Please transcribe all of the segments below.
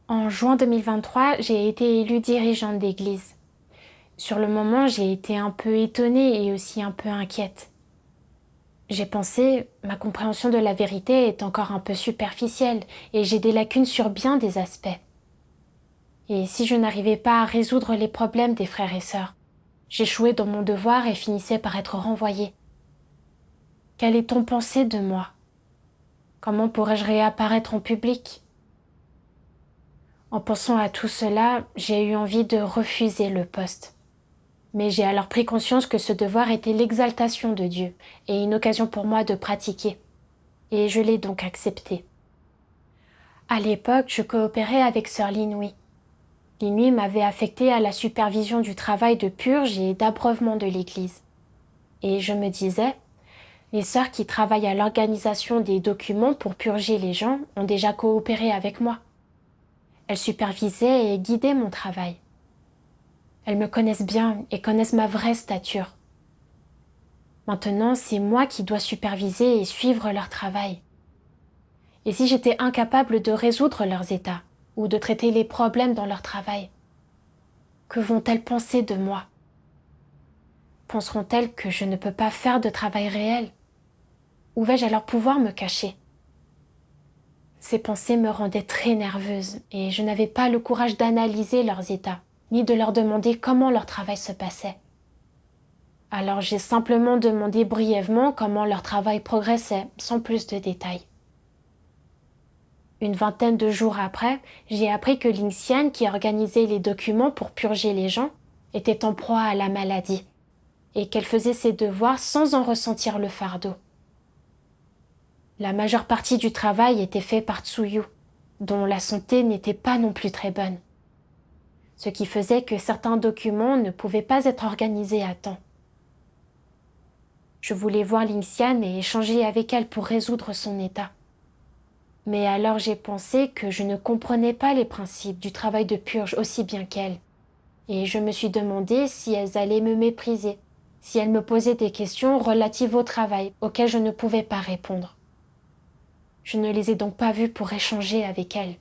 En juin 2023, j'ai été élue dirigeante d'église. Sur le moment, j'ai été un peu étonnée et aussi un peu inquiète. J'ai pensé, ma compréhension de la vérité est encore un peu superficielle et j'ai des lacunes sur bien des aspects. Et si je n'arrivais pas à résoudre les problèmes des frères et sœurs, j'échouais dans mon devoir et finissais par être renvoyée. Qu'allait-on penser de moi? Comment pourrais-je réapparaître en public? En pensant à tout cela, j'ai eu envie de refuser le poste. Mais j'ai alors pris conscience que ce devoir était l'exaltation de Dieu et une occasion pour moi de pratiquer. Et je l'ai donc accepté. À l'époque, je coopérais avec sœur Linouï. Linouï m'avait affectée à la supervision du travail de purge et d'abreuvement de l'Église. Et je me disais, les sœurs qui travaillent à l'organisation des documents pour purger les gens ont déjà coopéré avec moi. Elles supervisaient et guidaient mon travail. Elles me connaissent bien et connaissent ma vraie stature. Maintenant, c'est moi qui dois superviser et suivre leur travail. Et si j'étais incapable de résoudre leurs états ou de traiter les problèmes dans leur travail, que vont-elles penser de moi? Penseront-elles que je ne peux pas faire de travail réel? Ou vais-je alors pouvoir me cacher? Ces pensées me rendaient très nerveuse et je n'avais pas le courage d'analyser leurs états, ni de leur demander comment leur travail se passait. Alors j'ai simplement demandé brièvement comment leur travail progressait, sans plus de détails. Une vingtaine de jours après, j'ai appris que Linxiane, qui organisait les documents pour purger les gens, était en proie à la maladie et qu'elle faisait ses devoirs sans en ressentir le fardeau. La majeure partie du travail était fait par Tsuyu, dont la santé n'était pas non plus très bonne, ce qui faisait que certains documents ne pouvaient pas être organisés à temps. Je voulais voir Linxiane et échanger avec elle pour résoudre son état. Mais alors j'ai pensé que je ne comprenais pas les principes du travail de purge aussi bien qu'elle. Et je me suis demandé si elles allaient me mépriser, si elles me posaient des questions relatives au travail auxquelles je ne pouvais pas répondre. Je ne les ai donc pas vues pour échanger avec elles.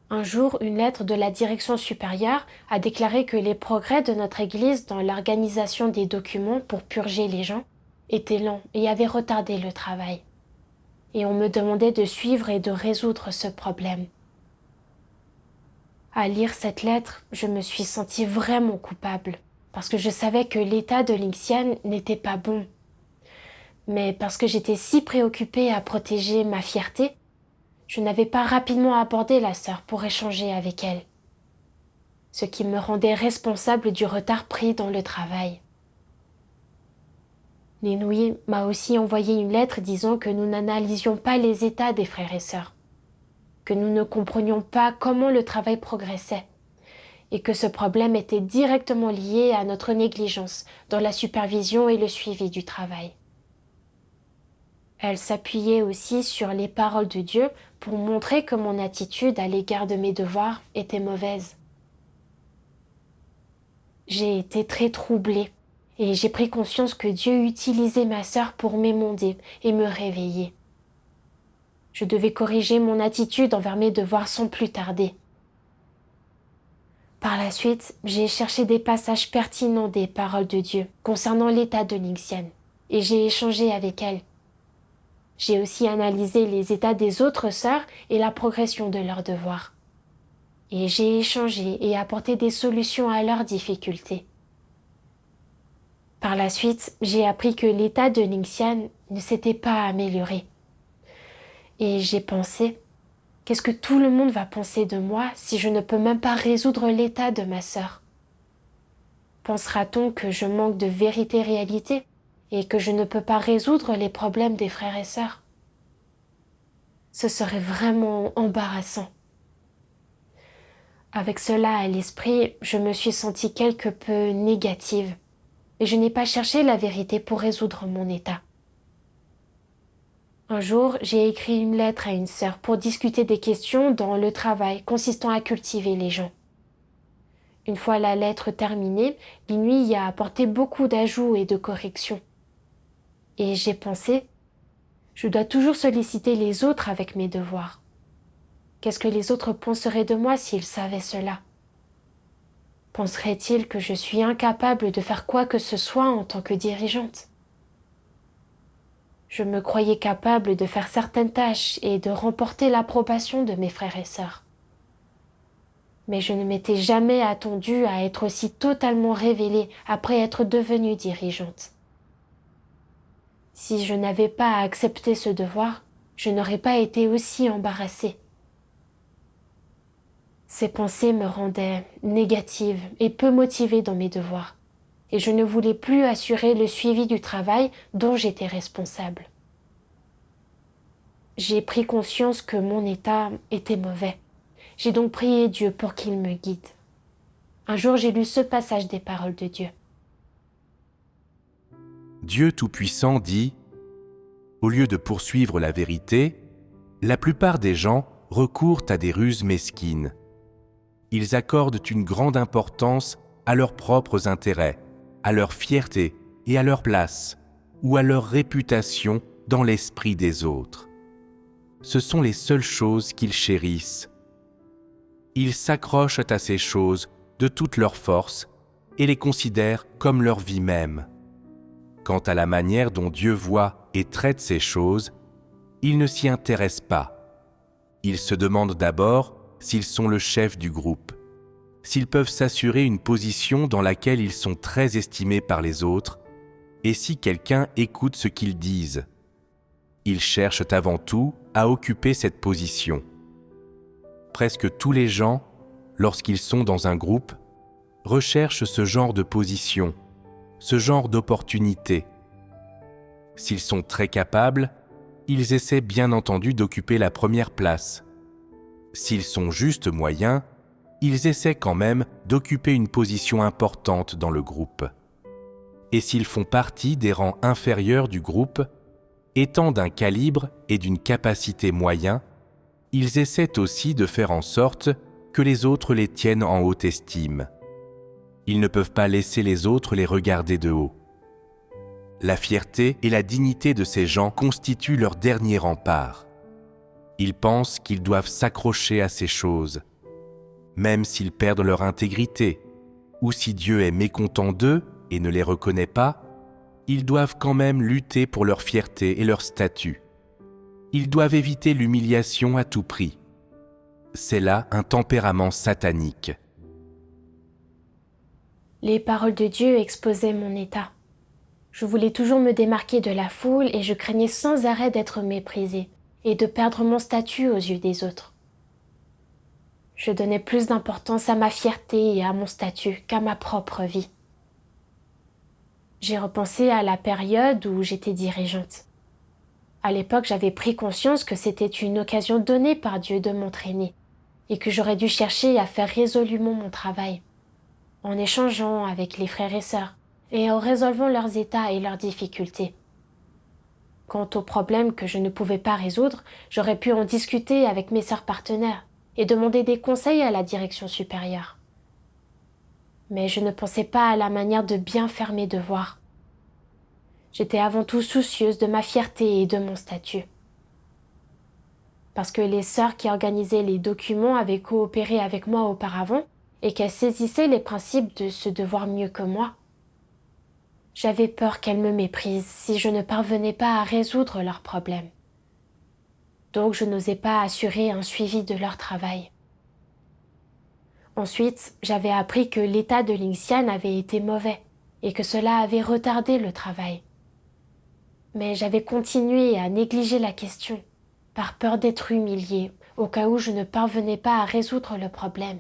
Un jour, une lettre de la direction supérieure a déclaré que les progrès de notre Église dans l'organisation des documents pour purger les gens étaient lents et avaient retardé le travail. Et on me demandait de suivre et de résoudre ce problème. À lire cette lettre, je me suis sentie vraiment coupable, parce que je savais que l'état de Linxiane n'était pas bon. Mais parce que j'étais si préoccupée à protéger ma fierté, je n'avais pas rapidement abordé la sœur pour échanger avec elle, ce qui me rendait responsable du retard pris dans le travail. Linouï m'a aussi envoyé une lettre disant que nous n'analysions pas les états des frères et sœurs, que nous ne comprenions pas comment le travail progressait, et que ce problème était directement lié à notre négligence dans la supervision et le suivi du travail. Elle s'appuyait aussi sur les paroles de Dieu pour montrer que mon attitude à l'égard de mes devoirs était mauvaise. J'ai été très troublée et j'ai pris conscience que Dieu utilisait ma sœur pour m'émonder et me réveiller. Je devais corriger mon attitude envers mes devoirs sans plus tarder. Par la suite, j'ai cherché des passages pertinents des paroles de Dieu concernant l'état de Linxiane et j'ai échangé avec elle. J'ai aussi analysé les états des autres sœurs et la progression de leurs devoirs. Et j'ai échangé et apporté des solutions à leurs difficultés. Par la suite, j'ai appris que l'état de Linxiane ne s'était pas amélioré. Et j'ai pensé, qu'est-ce que tout le monde va penser de moi si je ne peux même pas résoudre l'état de ma sœur? Pensera-t-on que je manque de vérité-réalité et que je ne peux pas résoudre les problèmes des frères et sœurs? Ce serait vraiment embarrassant. Avec cela à l'esprit, je me suis sentie quelque peu négative et je n'ai pas cherché la vérité pour résoudre mon état. Un jour, j'ai écrit une lettre à une sœur pour discuter des questions dans le travail consistant à cultiver les gens. Une fois la lettre terminée, Linui y a apporté beaucoup d'ajouts et de corrections. Et j'ai pensé, je dois toujours solliciter les autres avec mes devoirs. Qu'est-ce que les autres penseraient de moi s'ils savaient cela? Penseraient-ils que je suis incapable de faire quoi que ce soit en tant que dirigeante? Je me croyais capable de faire certaines tâches et de remporter l'approbation de mes frères et sœurs. Mais je ne m'étais jamais attendue à être aussi totalement révélée après être devenue dirigeante. Si je n'avais pas accepté ce devoir, je n'aurais pas été aussi embarrassée. Ces pensées me rendaient négative et peu motivée dans mes devoirs, et je ne voulais plus assurer le suivi du travail dont j'étais responsable. J'ai pris conscience que mon état était mauvais. J'ai donc prié Dieu pour qu'il me guide. Un jour, j'ai lu ce passage des paroles de Dieu. Dieu Tout-Puissant dit « Au lieu de poursuivre la vérité, la plupart des gens recourent à des ruses mesquines. Ils accordent une grande importance à leurs propres intérêts, à leur fierté et à leur place, ou à leur réputation dans l'esprit des autres. Ce sont les seules choses qu'ils chérissent. Ils s'accrochent à ces choses de toute leur force et les considèrent comme leur vie même. Quant à la manière dont Dieu voit et traite ces choses, ils ne s'y intéressent pas. Ils se demandent d'abord s'ils sont le chef du groupe, s'ils peuvent s'assurer une position dans laquelle ils sont très estimés par les autres, et si quelqu'un écoute ce qu'ils disent. Ils cherchent avant tout à occuper cette position. Presque tous les gens, lorsqu'ils sont dans un groupe, recherchent ce genre de position, ce genre d'opportunité. S'ils sont très capables, ils essaient bien entendu d'occuper la première place. S'ils sont juste moyens, ils essaient quand même d'occuper une position importante dans le groupe. Et s'ils font partie des rangs inférieurs du groupe, étant d'un calibre et d'une capacité moyen, ils essaient aussi de faire en sorte que les autres les tiennent en haute estime. Ils ne peuvent pas laisser les autres les regarder de haut. La fierté et la dignité de ces gens constituent leur dernier rempart. Ils pensent qu'ils doivent s'accrocher à ces choses, même s'ils perdent leur intégrité, ou si Dieu est mécontent d'eux et ne les reconnaît pas, ils doivent quand même lutter pour leur fierté et leur statut. Ils doivent éviter l'humiliation à tout prix. C'est là un tempérament satanique. Les paroles de Dieu exposaient mon état. Je voulais toujours me démarquer de la foule et je craignais sans arrêt d'être méprisée et de perdre mon statut aux yeux des autres. Je donnais plus d'importance à ma fierté et à mon statut qu'à ma propre vie. J'ai repensé à la période où j'étais dirigeante. À l'époque, j'avais pris conscience que c'était une occasion donnée par Dieu de m'entraîner et que j'aurais dû chercher à faire résolument mon travail, en échangeant avec les frères et sœurs et en résolvant leurs états et leurs difficultés. Quant aux problèmes que je ne pouvais pas résoudre, j'aurais pu en discuter avec mes sœurs partenaires et demander des conseils à la direction supérieure. Mais je ne pensais pas à la manière de bien faire mes devoirs. J'étais avant tout soucieuse de ma fierté et de mon statut. Parce que les sœurs qui organisaient les documents avaient coopéré avec moi auparavant et qu'elles saisissaient les principes de ce devoir mieux que moi. J'avais peur qu'elles me méprisent si je ne parvenais pas à résoudre leurs problèmes. Donc je n'osais pas assurer un suivi de leur travail. Ensuite, j'avais appris que l'état de Lingxian avait été mauvais et que cela avait retardé le travail. Mais j'avais continué à négliger la question, par peur d'être humiliée, au cas où je ne parvenais pas à résoudre le problème.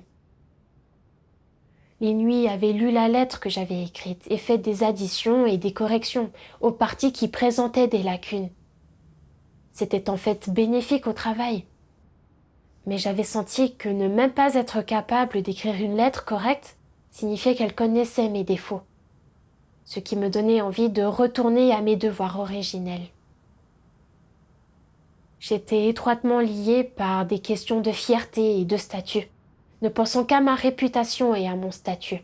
Les nuits avaient lu la lettre que j'avais écrite et fait des additions et des corrections aux parties qui présentaient des lacunes. C'était en fait bénéfique au travail. Mais j'avais senti que ne même pas être capable d'écrire une lettre correcte signifiait qu'elle connaissait mes défauts, ce qui me donnait envie de retourner à mes devoirs originels. J'étais étroitement liée par des questions de fierté et de statut, ne pensant qu'à ma réputation et à mon statut,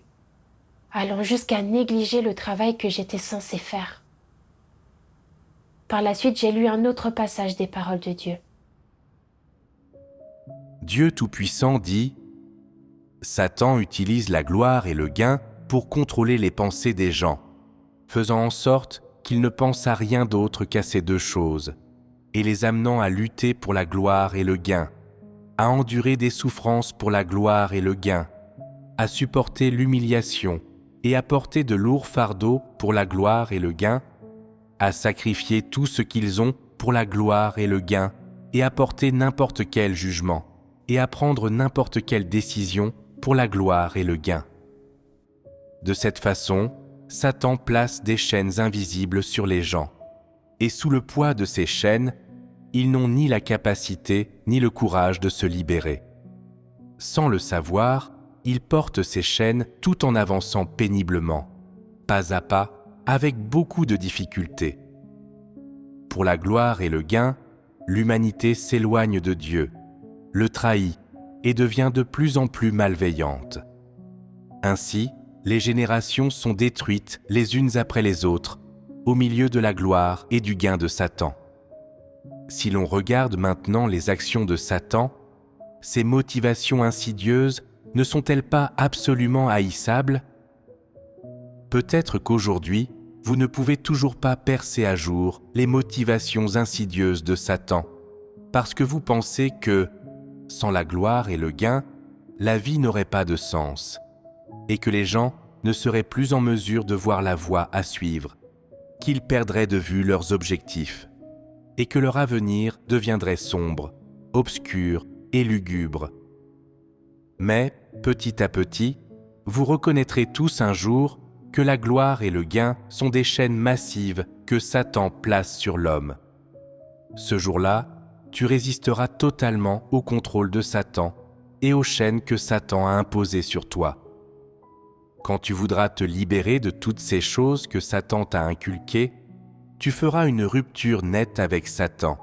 allant jusqu'à négliger le travail que j'étais censée faire. Par la suite, j'ai lu un autre passage des paroles de Dieu. Dieu Tout-Puissant dit « Satan utilise la gloire et le gain pour contrôler les pensées des gens, faisant en sorte qu'ils ne pensent à rien d'autre qu'à ces deux choses, et les amenant à lutter pour la gloire et le gain, à endurer des souffrances pour la gloire et le gain, à supporter l'humiliation et à porter de lourds fardeaux pour la gloire et le gain, à sacrifier tout ce qu'ils ont pour la gloire et le gain, et à porter n'importe quel jugement, et à prendre n'importe quelle décision pour la gloire et le gain. De cette façon, Satan place des chaînes invisibles sur les gens, et sous le poids de ces chaînes, ils n'ont ni la capacité ni le courage de se libérer. Sans le savoir, ils portent ces chaînes tout en avançant péniblement, pas à pas, avec beaucoup de difficultés. Pour la gloire et le gain, l'humanité s'éloigne de Dieu, le trahit et devient de plus en plus malveillante. Ainsi, les générations sont détruites les unes après les autres, au milieu de la gloire et du gain de Satan. Si l'on regarde maintenant les actions de Satan, ses motivations insidieuses ne sont-elles pas absolument haïssables ? Peut-être qu'aujourd'hui, vous ne pouvez toujours pas percer à jour les motivations insidieuses de Satan, parce que vous pensez que, sans la gloire et le gain, la vie n'aurait pas de sens, et que les gens ne seraient plus en mesure de voir la voie à suivre, qu'ils perdraient de vue leurs objectifs, et que leur avenir deviendrait sombre, obscur et lugubre. Mais, petit à petit, vous reconnaîtrez tous un jour que la gloire et le gain sont des chaînes massives que Satan place sur l'homme. Ce jour-là, tu résisteras totalement au contrôle de Satan et aux chaînes que Satan a imposées sur toi. Quand tu voudras te libérer de toutes ces choses que Satan t'a inculquées, tu feras une rupture nette avec Satan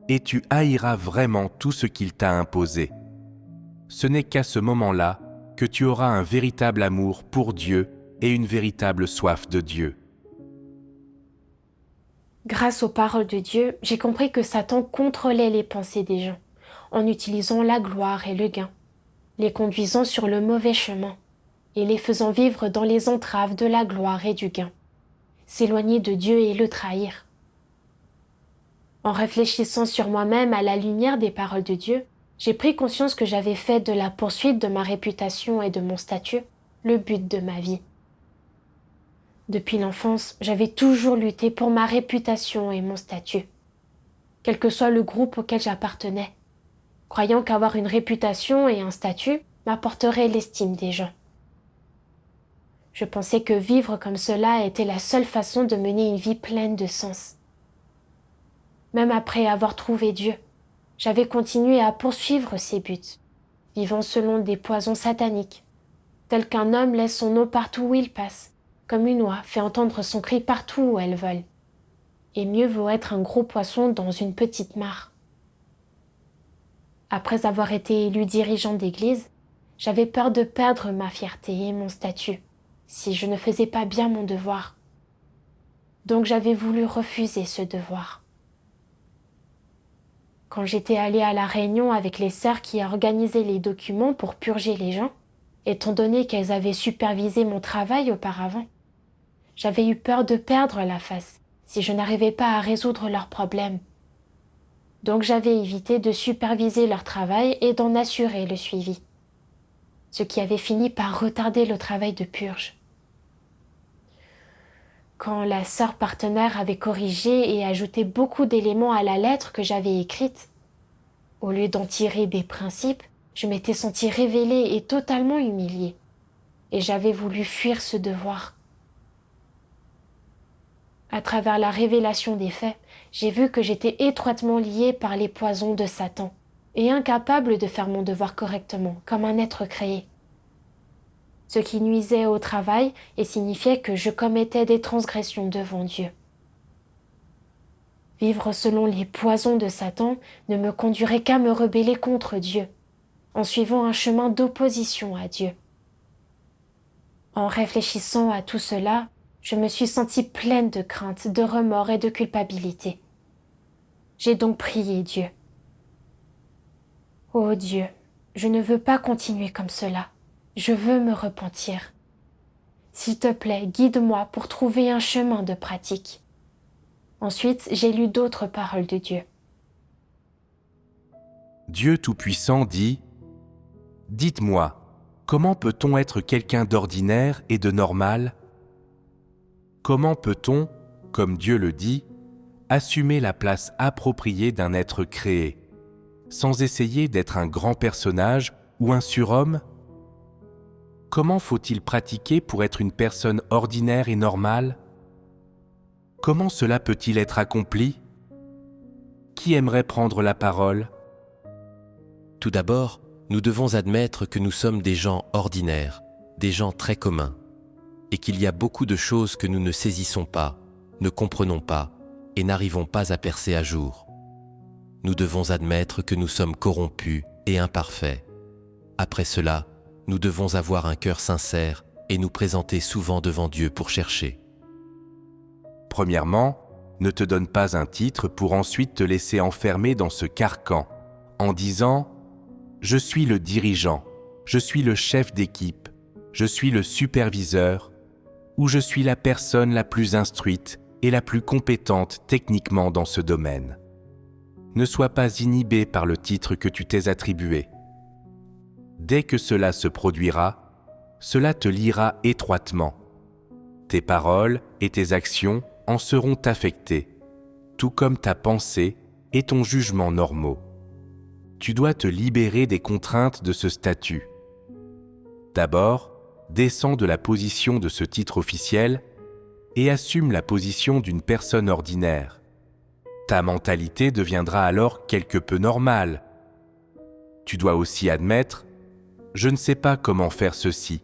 et tu haïras vraiment tout ce qu'il t'a imposé. Ce n'est qu'à ce moment-là que tu auras un véritable amour pour Dieu et une véritable soif de Dieu. Grâce aux paroles de Dieu, j'ai compris que Satan contrôlait les pensées des gens, en utilisant la gloire et le gain, les conduisant sur le mauvais chemin, et les faisant vivre dans les entraves de la gloire et du gain, s'éloigner de Dieu et le trahir. En réfléchissant sur moi-même à la lumière des paroles de Dieu, j'ai pris conscience que j'avais fait de la poursuite de ma réputation et de mon statut le but de ma vie. Depuis l'enfance, j'avais toujours lutté pour ma réputation et mon statut, quel que soit le groupe auquel j'appartenais, croyant qu'avoir une réputation et un statut m'apporterait l'estime des gens. Je pensais que vivre comme cela était la seule façon de mener une vie pleine de sens. Même après avoir trouvé Dieu, j'avais continué à poursuivre ses buts, vivant selon des poisons sataniques, tels qu'un homme laisse son eau partout où il passe, comme une oie fait entendre son cri partout où elle vole. Et mieux vaut être un gros poisson dans une petite mare. Après avoir été élu dirigeant d'église, j'avais peur de perdre ma fierté et mon statut, si je ne faisais pas bien mon devoir. Donc j'avais voulu refuser ce devoir. Quand j'étais allée à la réunion avec les sœurs qui organisaient les documents pour purger les gens, étant donné qu'elles avaient supervisé mon travail auparavant, j'avais eu peur de perdre la face si je n'arrivais pas à résoudre leurs problèmes. Donc j'avais évité de superviser leur travail et d'en assurer le suivi, ce qui avait fini par retarder le travail de purge. Quand la sœur partenaire avait corrigé et ajouté beaucoup d'éléments à la lettre que j'avais écrite, au lieu d'en tirer des principes, je m'étais sentie révélée et totalement humiliée, et j'avais voulu fuir ce devoir. À travers la révélation des faits, j'ai vu que j'étais étroitement liée par les poisons de Satan et incapable de faire mon devoir correctement, comme un être créé. Ce qui nuisait au travail et signifiait que je commettais des transgressions devant Dieu. Vivre selon les poisons de Satan ne me conduirait qu'à me rebeller contre Dieu, en suivant un chemin d'opposition à Dieu. En réfléchissant à tout cela, je me suis sentie pleine de crainte, de remords et de culpabilité. J'ai donc prié Dieu. Ô Dieu, je ne veux pas continuer comme cela. Je veux me repentir. S'il te plaît, guide-moi pour trouver un chemin de pratique. Ensuite, j'ai lu d'autres paroles de Dieu. Dieu Tout-Puissant dit « Dites-moi, comment peut-on être quelqu'un d'ordinaire et de normal ? Comment peut-on, comme Dieu le dit, assumer la place appropriée d'un être créé, sans essayer d'être un grand personnage ou un surhomme ? Comment faut-il pratiquer pour être une personne ordinaire et normale ? Comment cela peut-il être accompli ? Qui aimerait prendre la parole ? Tout d'abord, nous devons admettre que nous sommes des gens ordinaires, des gens très communs, et qu'il y a beaucoup de choses que nous ne saisissons pas, ne comprenons pas et n'arrivons pas à percer à jour. Nous devons admettre que nous sommes corrompus et imparfaits. Après cela, nous devons avoir un cœur sincère et nous présenter souvent devant Dieu pour chercher. Premièrement, ne te donne pas un titre pour ensuite te laisser enfermer dans ce carcan en disant « Je suis le dirigeant, je suis le chef d'équipe, je suis le superviseur » ou « Je suis la personne la plus instruite et la plus compétente techniquement dans ce domaine ». Ne sois pas inhibé par le titre que tu t'es attribué. Dès que cela se produira, cela te liera étroitement. Tes paroles et tes actions en seront affectées, tout comme ta pensée et ton jugement normaux. Tu dois te libérer des contraintes de ce statut. D'abord, descends de la position de ce titre officiel et assume la position d'une personne ordinaire. Ta mentalité deviendra alors quelque peu normale. Tu dois aussi admettre « Je ne sais pas comment faire ceci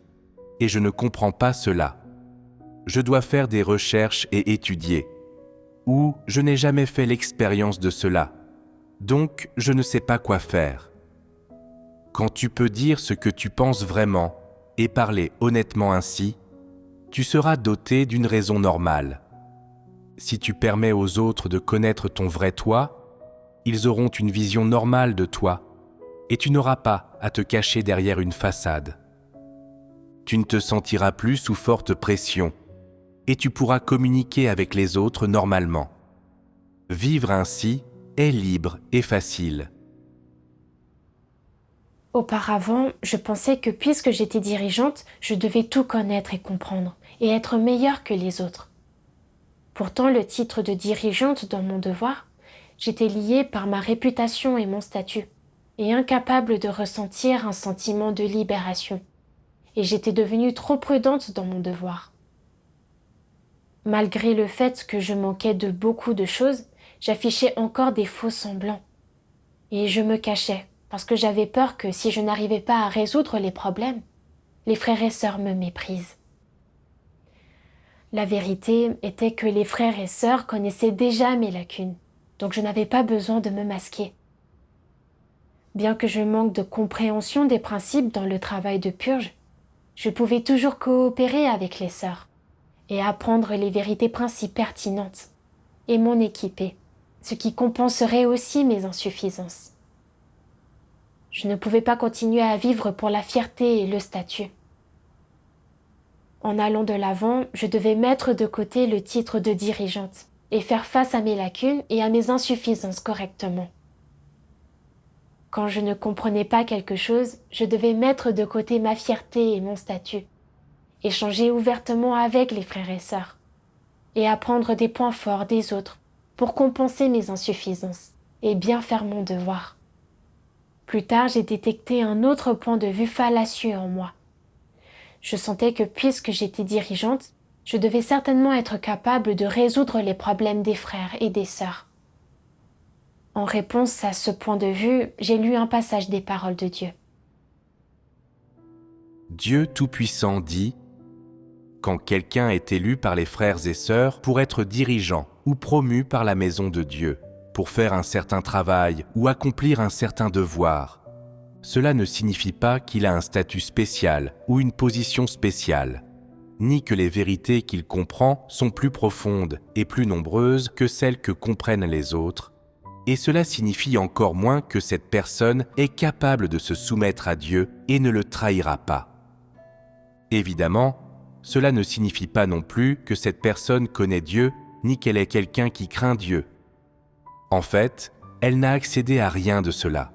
et je ne comprends pas cela. Je dois faire des recherches et étudier. » Ou « Je n'ai jamais fait l'expérience de cela. Donc, je ne sais pas quoi faire. » Quand tu peux dire ce que tu penses vraiment et parler honnêtement ainsi, tu seras doté d'une raison normale. Si tu permets aux autres de connaître ton vrai toi, ils auront une vision normale de toi et tu n'auras pas à te cacher derrière une façade. Tu ne te sentiras plus sous forte pression et tu pourras communiquer avec les autres normalement. Vivre ainsi est libre et facile. Auparavant, je pensais que puisque j'étais dirigeante, je devais tout connaître et comprendre, et être meilleure que les autres. Pourtant, le titre de dirigeante dans mon devoir, j'étais liée par ma réputation et mon statut, et incapable de ressentir un sentiment de libération. Et j'étais devenue trop prudente dans mon devoir. Malgré le fait que je manquais de beaucoup de choses, j'affichais encore des faux semblants. Et je me cachais, parce que j'avais peur que si je n'arrivais pas à résoudre les problèmes, les frères et sœurs me méprisent. La vérité était que les frères et sœurs connaissaient déjà mes lacunes, donc je n'avais pas besoin de me masquer. Bien que je manque de compréhension des principes dans le travail de purge, je pouvais toujours coopérer avec les sœurs et apprendre les vérités principes pertinentes et m'en équiper, ce qui compenserait aussi mes insuffisances. Je ne pouvais pas continuer à vivre pour la fierté et le statut. En allant de l'avant, je devais mettre de côté le titre de dirigeante et faire face à mes lacunes et à mes insuffisances correctement. Quand je ne comprenais pas quelque chose, je devais mettre de côté ma fierté et mon statut, échanger ouvertement avec les frères et sœurs, et apprendre des points forts des autres pour compenser mes insuffisances et bien faire mon devoir. Plus tard, j'ai détecté un autre point de vue fallacieux en moi. Je sentais que puisque j'étais dirigeante, je devais certainement être capable de résoudre les problèmes des frères et des sœurs. En réponse à ce point de vue, j'ai lu un passage des paroles de Dieu. Dieu Tout-Puissant dit « Quand quelqu'un est élu par les frères et sœurs pour être dirigeant ou promu par la maison de Dieu, pour faire un certain travail ou accomplir un certain devoir, cela ne signifie pas qu'il a un statut spécial ou une position spéciale, ni que les vérités qu'il comprend sont plus profondes et plus nombreuses que celles que comprennent les autres, et cela signifie encore moins que cette personne est capable de se soumettre à Dieu et ne le trahira pas. Évidemment, cela ne signifie pas non plus que cette personne connaît Dieu ni qu'elle est quelqu'un qui craint Dieu. En fait, elle n'a accédé à rien de cela.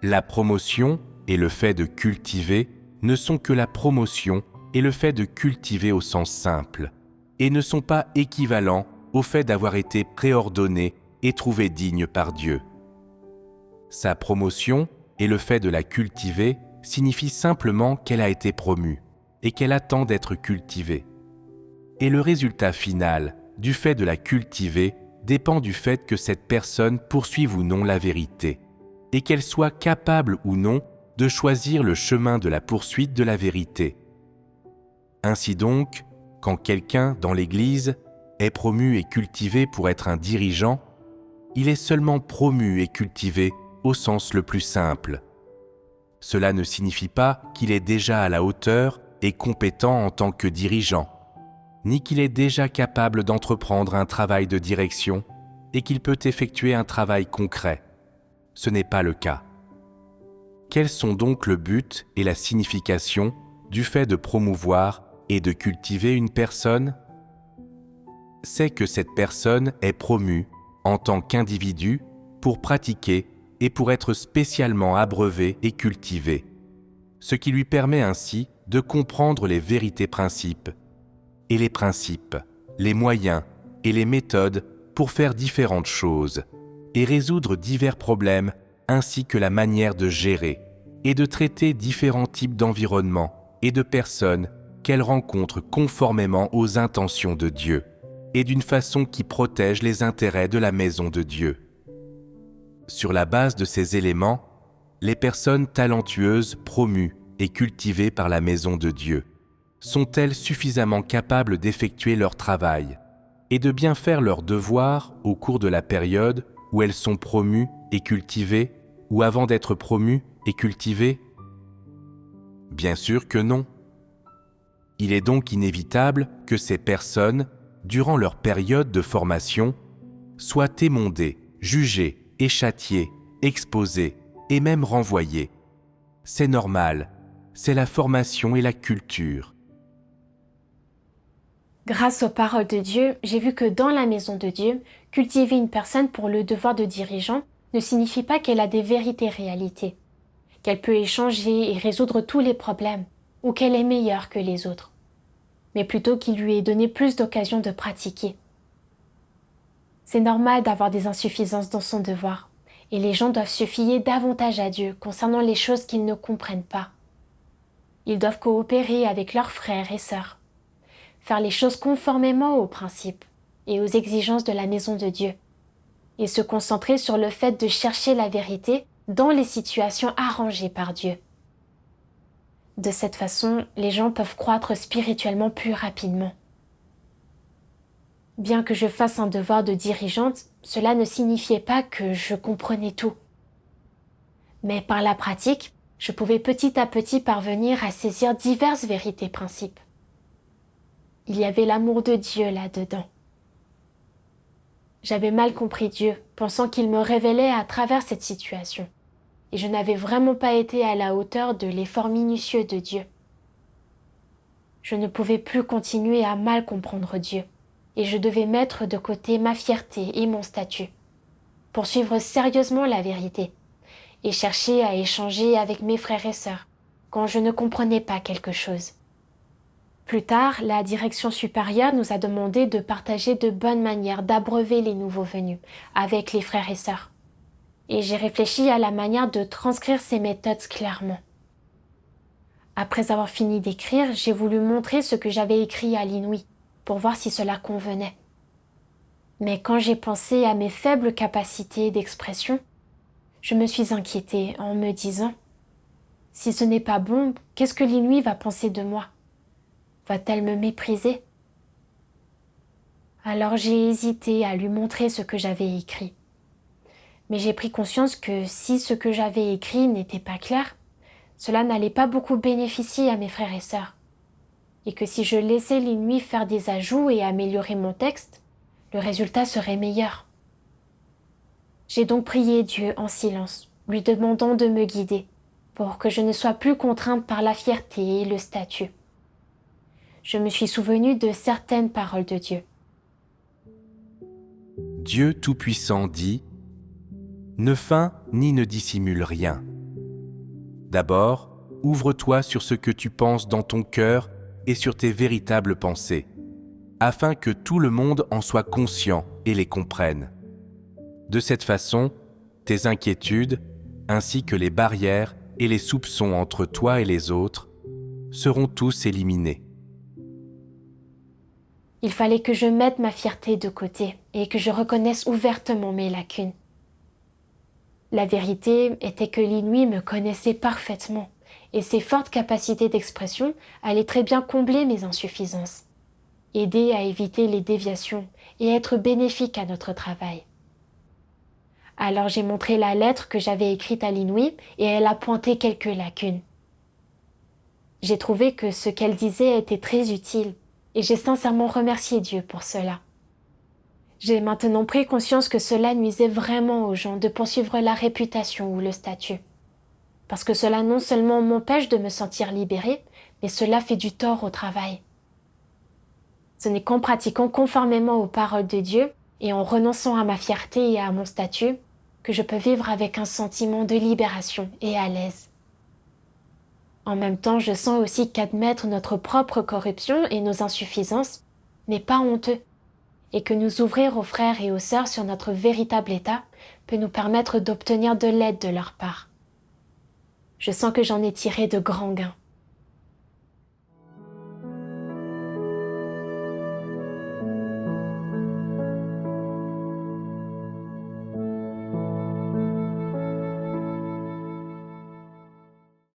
La promotion et le fait de cultiver ne sont que la promotion et le fait de cultiver au sens simple, et ne sont pas équivalents au fait d'avoir été préordonné et trouvé digne par Dieu. Sa promotion et le fait de la cultiver signifient simplement qu'elle a été promue et qu'elle attend d'être cultivée. Et le résultat final du fait de la cultiver dépend du fait que cette personne poursuive ou non la vérité, et qu'elle soit capable ou non de choisir le chemin de la poursuite de la vérité. Ainsi donc, quand quelqu'un dans l'Église est promu et cultivé pour être un dirigeant, il est seulement promu et cultivé au sens le plus simple. Cela ne signifie pas qu'il est déjà à la hauteur et compétent en tant que dirigeant, ni qu'il est déjà capable d'entreprendre un travail de direction et qu'il peut effectuer un travail concret. Ce n'est pas le cas. Quels sont donc le but et la signification du fait de promouvoir et de cultiver une personne? C'est que cette personne est promue en tant qu'individu pour pratiquer et pour être spécialement abreuvé et cultivé, ce qui lui permet ainsi de comprendre les vérités principes, et les principes, les moyens et les méthodes pour faire différentes choses, et résoudre divers problèmes ainsi que la manière de gérer et de traiter différents types d'environnements et de personnes qu'elle rencontre conformément aux intentions de Dieu et d'une façon qui protège les intérêts de la maison de Dieu. Sur la base de ces éléments, les personnes talentueuses promues et cultivées par la maison de Dieu sont-elles suffisamment capables d'effectuer leur travail et de bien faire leur devoir au cours de la période où elles sont promues et cultivées ou avant d'être promues et cultivées? Bien sûr que non. Il est donc inévitable que ces personnes, durant leur période de formation, soient émondées, jugées et châtiées, exposées et même renvoyées. C'est normal, c'est la formation et la culture. Grâce aux paroles de Dieu, j'ai vu que dans la maison de Dieu, cultiver une personne pour le devoir de dirigeant ne signifie pas qu'elle a des vérités réalités, qu'elle peut échanger et résoudre tous les problèmes, ou qu'elle est meilleure que les autres, mais plutôt qu'il lui est donné plus d'occasions de pratiquer. C'est normal d'avoir des insuffisances dans son devoir, et les gens doivent se fier davantage à Dieu concernant les choses qu'ils ne comprennent pas. Ils doivent coopérer avec leurs frères et sœurs, faire les choses conformément aux principes et aux exigences de la maison de Dieu, et se concentrer sur le fait de chercher la vérité dans les situations arrangées par Dieu. De cette façon, les gens peuvent croître spirituellement plus rapidement. Bien que je fasse un devoir de dirigeante, cela ne signifiait pas que je comprenais tout. Mais par la pratique, je pouvais petit à petit parvenir à saisir diverses vérités principes. Il y avait l'amour de Dieu là-dedans. J'avais mal compris Dieu, pensant qu'il me révélait à travers cette situation, et je n'avais vraiment pas été à la hauteur de l'effort minutieux de Dieu. Je ne pouvais plus continuer à mal comprendre Dieu, et je devais mettre de côté ma fierté et mon statut, poursuivre sérieusement la vérité, et chercher à échanger avec mes frères et sœurs quand je ne comprenais pas quelque chose. Plus tard, la direction supérieure nous a demandé de partager de bonnes manières d'abreuver les nouveaux venus avec les frères et sœurs. Et j'ai réfléchi à la manière de transcrire ces méthodes clairement. Après avoir fini d'écrire, j'ai voulu montrer ce que j'avais écrit à l'inouï pour voir si cela convenait. Mais quand j'ai pensé à mes faibles capacités d'expression, je me suis inquiétée en me disant « Si ce n'est pas bon, qu'est-ce que l'inouï va penser de moi ? Va-t-elle me mépriser ?» Alors j'ai hésité à lui montrer ce que j'avais écrit. Mais j'ai pris conscience que si ce que j'avais écrit n'était pas clair, cela n'allait pas beaucoup bénéficier à mes frères et sœurs. Et que si je laissais l'inouï faire des ajouts et améliorer mon texte, le résultat serait meilleur. J'ai donc prié Dieu en silence, lui demandant de me guider, pour que je ne sois plus contrainte par la fierté et le statut. Je me suis souvenue de certaines paroles de Dieu. Dieu Tout-Puissant dit : ne feins ni ne dissimule rien. D'abord, ouvre-toi sur ce que tu penses dans ton cœur et sur tes véritables pensées, afin que tout le monde en soit conscient et les comprenne. De cette façon, tes inquiétudes, ainsi que les barrières et les soupçons entre toi et les autres, seront tous éliminés. Il fallait que je mette ma fierté de côté et que je reconnaisse ouvertement mes lacunes. La vérité était que l'inouï me connaissait parfaitement et ses fortes capacités d'expression allaient très bien combler mes insuffisances, aider à éviter les déviations et être bénéfique à notre travail. Alors j'ai montré la lettre que j'avais écrite à l'inouï et elle a pointé quelques lacunes. J'ai trouvé que ce qu'elle disait était très utile et j'ai sincèrement remercié Dieu pour cela. J'ai maintenant pris conscience que cela nuisait vraiment aux gens de poursuivre la réputation ou le statut. Parce que cela non seulement m'empêche de me sentir libérée, mais cela fait du tort au travail. Ce n'est qu'en pratiquant conformément aux paroles de Dieu et en renonçant à ma fierté et à mon statut que je peux vivre avec un sentiment de libération et à l'aise. En même temps, je sens aussi qu'admettre notre propre corruption et nos insuffisances n'est pas honteux, et que nous ouvrir aux frères et aux sœurs sur notre véritable état peut nous permettre d'obtenir de l'aide de leur part. Je sens que j'en ai tiré de grands gains.